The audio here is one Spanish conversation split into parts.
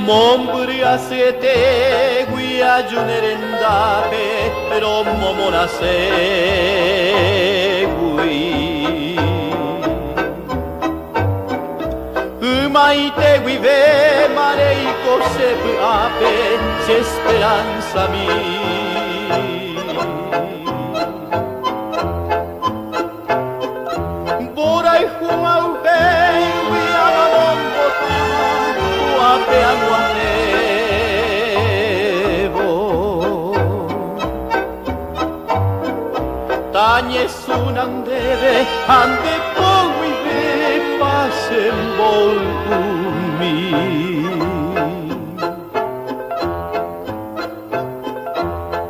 몸부리아스에테 구야주네렌다페 롬모모나세 구이 음아이테 구이베 마레이코 세프 앞에 세스페란사 미 보라이 후아우베 위아마몬보타 구아페 아구아네보 Tanya sunang deve ante poi ve pasembol umi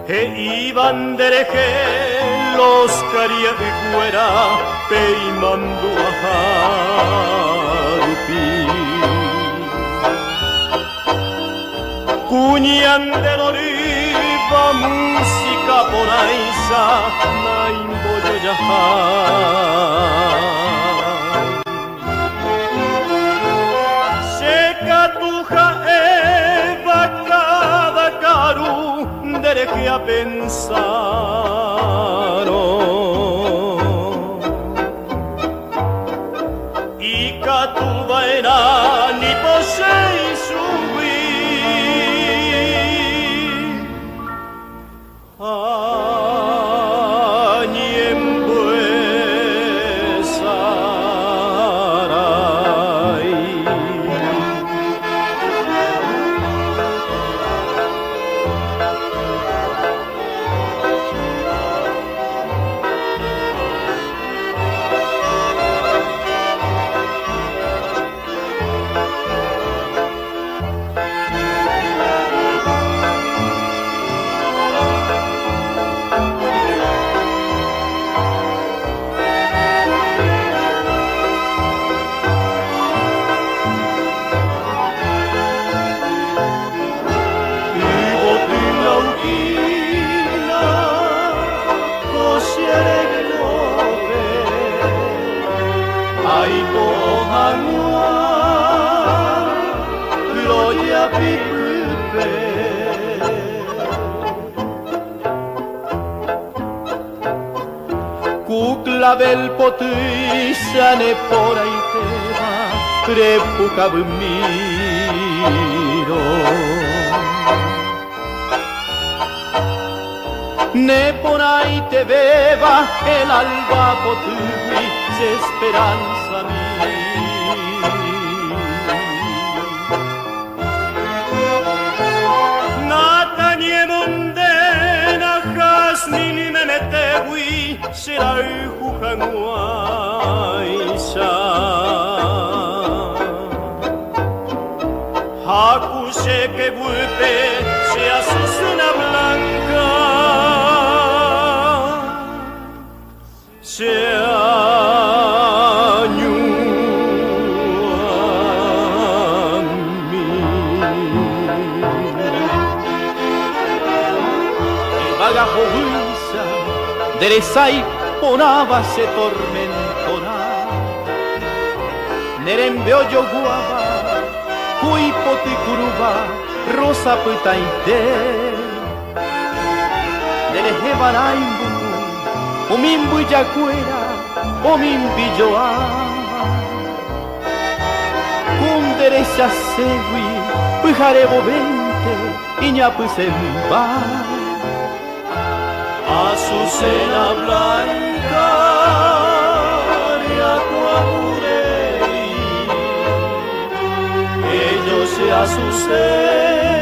He iban dereje los caria de cuera peimando a harupi Kunyan de noriba música ponaisa naimbo yo jahai Seka tuja eva cada caru dereje a pensar Y catuba era ni posei subir Kuklavel potysane poraiteva krepukavmiro Ne ponaite beba el alba potui se esperanza mi Natanie mondena jasmin menetewi Serai jujanguaisa Hakuse que vuelve sea Susana blanca Sea Deresai ponaba se tormentora Nerembeo yo guaba Kuipoti kuruba Rosa putaite Dereje baraimbu Omimbu yacuera Omimbi yoa Kun derecha segui Pujarebo 20 Iñapusemba Azucena blanca Riacuapurei Ellos se azucenan